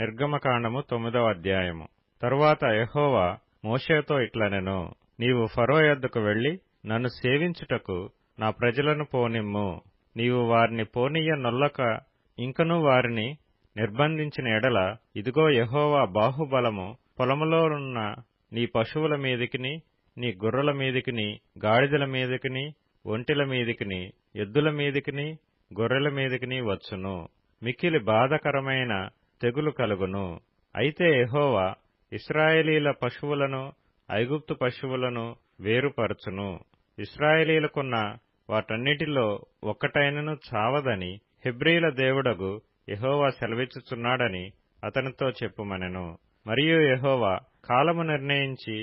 నిర్గమకాండము 9వ అధ్యాయము. తరువాత యెహోవా మోషేతో ఇట్లనెను, నీవు ఫరో యొద్దకు వెళ్లి నన్ను సేవించుటకు నా ప్రజలను పోనిమ్ము. నీవు వారిని పోనీయనొల్లక ఇంకనూ వారిని నిర్బంధించిన ఎడల, ఇదిగో యెహోవా బాహుబలము పొలములోనున్న నీ పశువుల మీదికిని, నీ గుర్రల మీదికిని, గాడిదల మీదికిని, ఒంటెల మీదికిని, ఎద్దుల మీదికిని, గొర్రెల మీదికిని వచ్చును. మిక్కిలి బాధకరమైన తెగులు కలుగును. అయితే యెహోవా ఇశ్రాయేలీల పశువులను ఐగుప్తు పశువులను వేరుపరచును. ఇశ్రాయేలీలకున్న వాటన్నిటిలో ఒక్కటైనను చావదని హెబ్రీల దేవుడగు యెహోవా సెలవిచ్చుచున్నాడని అతనితో చెప్పుమనెను. మరియు యెహోవా కాలము నిర్ణయించి,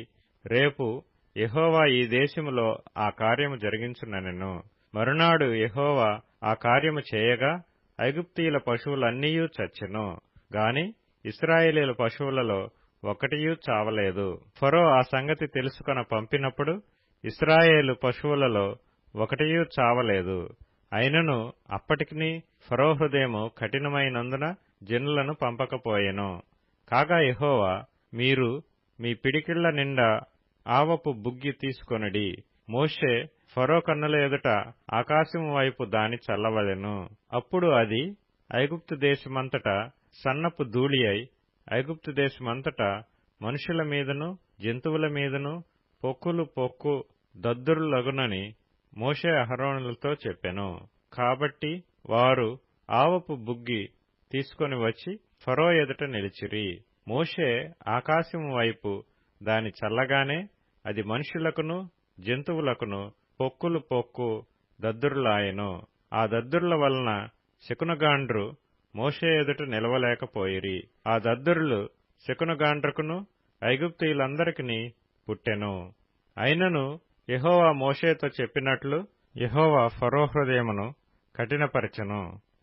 రేపు యెహోవా ఈ దేశములో ఆ కార్యము జరిగించుననెను. మరునాడు యెహోవా ఆ కార్యము చేయగా ఐగుప్తీయుల పశువులన్నీయూ చచ్చెను గాని ఇశ్రాయేలీల పశువులలో ఒకటియూ చావలేదు. ఫరో ఆ సంగతి తెలుసుకొన పంపినప్పుడు ఇశ్రాయేలు పశువులలో ఒకటియూ చావలేదు. అయినను అప్పటికిని ఫరో హృదయము కఠినమైనందున జనులను పంపకపోయెను. కాగా యెహోవా, మీరు మీ పిడికిళ్ల నిండా ఆవపు బుగ్గి తీసుకొనుడి. మోషే ఫరో కన్నుల ఎదుట ఆకాశము వైపు దాని చల్లవలెను. అప్పుడు అది ఐగుప్తు దేశమంతటా సన్నపు ధూళి అయి ఐగుప్తు దేశమంతటా మనుషుల మీదను జంతువుల మీదను పొక్కులు పొక్కు దద్దురులగునని మోషే అహరోనులతో చెప్పెను. కాబట్టి వారు ఆవపు బుగ్గి తీసుకొని వచ్చి ఫరో ఎదుట నిలిచిరి. మోషే ఆకాశము వైపు దాని చల్లగానే అది మనుషులకును జంతువులకును పొక్కులు పొక్కు దద్దురులాయెను. ఆ దద్దురుల వలన శకునగాండ్రు మోషే ఎదుట నిలవలేకపోయిరి. ఆ దద్దురులు శకునగాండ్రకును ఐగుప్తీయులందరికీ పుట్టెను. అయినను యెహోవా మోషేతో చెప్పినట్లు యెహోవా ఫరో హృదయమును కఠినపరచెను.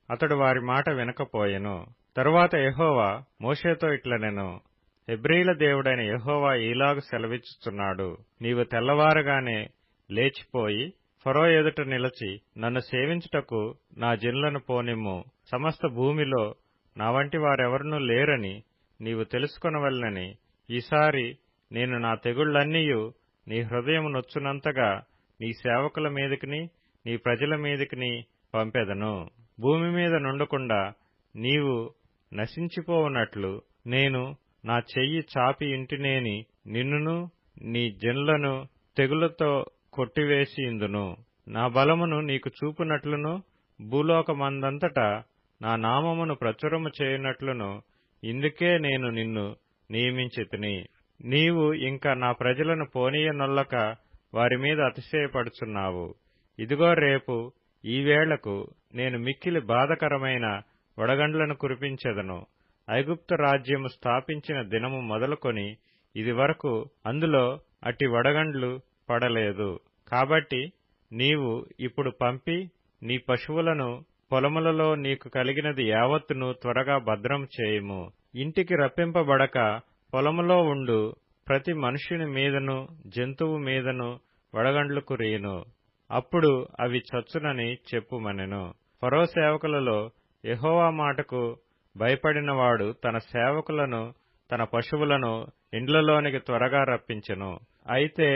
అతడు వారి మాట వినకపోయెను. తరువాత యెహోవా మోషేతో ఇట్లనెను, హెబ్రీల దేవుడైన యెహోవా ఈలాగు సెలవిచ్చుచున్నాడు, నీవు తెల్లవారగానే లేచిపోయి ఫరో ఎదుట నిలచి నన్ను సేవించుటకు నా జనులను పోనిమ్ము. సమస్త భూమిలో నా వంటి వారెవరునూ లేరని నీవు తెలుసుకొనవలెనని ఈసారి నేను నా తెగుళ్లన్నీయు నీ హృదయము నొచ్చునంతగా నీ సేవకుల మీదికిని నీ ప్రజల మీదికిని పంపెదను. భూమి మీద నుండకుండా నీవు నశించిపోవునట్లు నేను నా చెయ్యి చాపి ఇంటినేని నిన్నును నీ జనులను తెగులతో కొట్టివేసి ఇందును. నా బలమును నీకు చూపునట్లును భూలోకమందంతటా నా నామమును ప్రచురము చేయునట్లును ఇందుకే నేను నిన్ను నియమించితిని. నీవు ఇంకా నా ప్రజలను పోనీయనొల్లక వారి మీద అతిశయపడుచున్నావు. ఇదిగో రేపు ఈ వేళకు నేను మిక్కిలి బాధకరమైన వడగండ్లను కురిపించెదను. ఐగుప్తు రాజ్యము స్థాపించిన దినము మొదలుకొని ఇది వరకు అందులో అట్టి వడగండ్లు పడలేదు. కాబట్టి నీవు ఇప్పుడు పంపి నీ పశువులను పొలములలో నీకు కలిగినది యావత్తును త్వరగా భద్రం చేయుము. ఇంటికి రప్పింపబడక పొలములో ఉండు ప్రతి మనుష్యుని మీదను జంతువు మీదను వడగండ్లు కురియును. అప్పుడు అవి చచ్చునని చెప్పుమనెను. ఫరో సేవకులలో యెహోవా మాటకు భయపడినవాడు తన సేవకులను తన పశువులను ఇండ్లలోనికి త్వరగా రప్పించెను. అయితే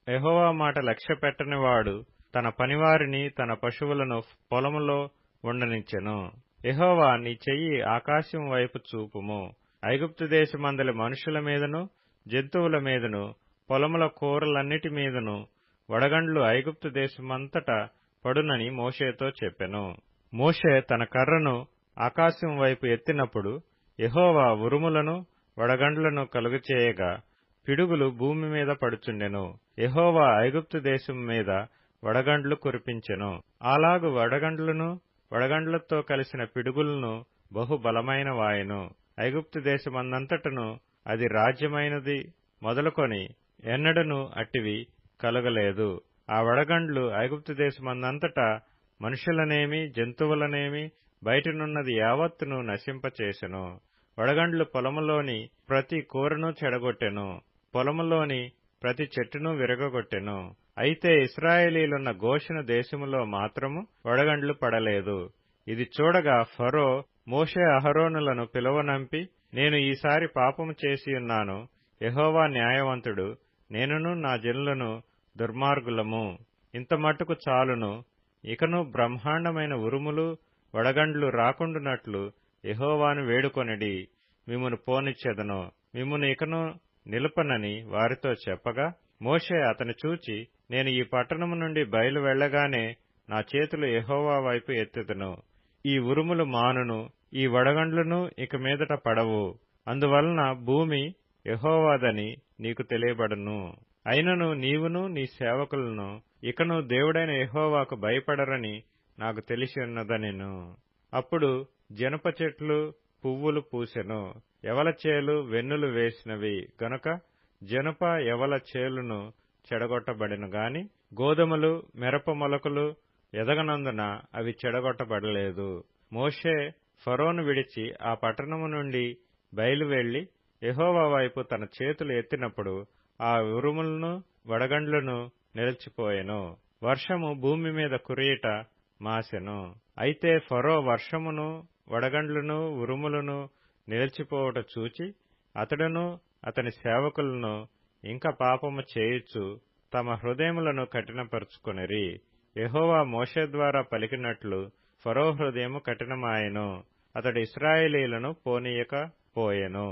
యెహోవా మాట లక్ష్యపెట్టనివాడు తన పనివారిని తన పశువులను పొలములో ఉండనిచ్చెను. యెహోవా, నీ చెయ్యి ఆకాశం వైపు చూపుము. ఐగుప్తు దేశమందలి మనుషుల మీదను జంతువుల మీదను పొలముల కూరలన్నిటి మీదను వడగండ్లు ఐగుప్తు దేశమంతటా పడునని మోషేతో చెప్పెను. మోషే తన కర్రను ఆకాశం వైపు ఎత్తినప్పుడు యెహోవా ఉరుములను వడగండ్లను కలుగచేయగా పిడుగులు భూమి మీద పడుచుండెను. యెహోవా ఐగుప్తు దేశం మీద వడగండ్లు కురిపించెను. అలాగు వడగండ్లను వడగండ్లతో కలిసిన పిడుగులను బహుబలమైన వాయెను. ఐగుప్తు దేశమందంతటను అది రాజ్యమైనది మొదలుకొని ఎన్నడను అట్టివి కలగలేదు. ఆ వడగండ్లు ఐగుప్తు దేశమందంతటా మనుషులనేమి జంతువులనేమి బయటనున్నది యావత్తును నశింపచేసెను. వడగండ్లు పొలములోని ప్రతి కూరను చెడగొట్టెను. పొలములోని ప్రతి చెట్టును విరగగొట్టెను. అయితే ఇశ్రాయేలీలున్న గోషెను దేశములో మాత్రము వడగండ్లు పడలేదు. ఇది చూడగా ఫరో మోషే అహరోనులను పిలువనంపి, నేను ఈసారి పాపము చేసియున్నాను, యెహోవా న్యాయవంతుడు, నేనును నా జనులను దుర్మార్గులము, ఇంత మట్టుకు చాలును, ఇకను బ్రహ్మాండమైన ఉరుములు వడగండ్లు రాకుండునట్లు యెహోవాను వేడుకొనిడి, మిమ్మును పోనిచ్చెదను, మిమ్మును ఇకను నిలుపనని వారితో చెప్పగా, మోషే అతని చూచి, నేను ఈ పట్టణము నుండి బయలు వెళ్లగానే నా చేతులు యెహోవా వైపు ఎత్తెదను, ఈ ఉరుములు మానును, ఈ వడగండ్లును ఇక మీదట పడవు, అందువలన భూమి యెహోవాదని నీకు తెలియబడును. అయినను నీవును నీ సేవకులను ఇకను దేవుడైన యెహోవాకు భయపడరని నాకు తెలిసి ఉన్నదనెను. అప్పుడు జనప చెట్లు పువ్వులు పూసెను, యవల చేలు వెన్నులు వేసినవి గనుక జనప యవల చేలును చెడగొట్టబడెను గాని, గోధుమలు మిరప మొలకలు ఎదగనందున అవి చెడగొట్టబడలేదు. మోషే ఫరోను విడిచి ఆ పట్టణము నుండి బయలు వెళ్లి యెహోవా వైపు తన చేతులు ఎత్తినప్పుడు ఆ ఉరుములను వడగండ్లను నిలిచిపోయెను, వర్షము భూమి మీద కురియుట మాసెను. అయితే ఫరో వర్షమును వడగండ్లను ఉరుములను నిలిచిపోవుట చూచి అతడును అతని సేవకులను ఇంకా పాపము చేయుచు తమ హృదయములను కఠినపరుచుకొనిరి. యెహోవా మోషే ద్వారా పలికినట్లు ఫరో హృదయము కఠినమాయెను, అతడు ఇశ్రాయేలీయులను పోనీయక పోయెను.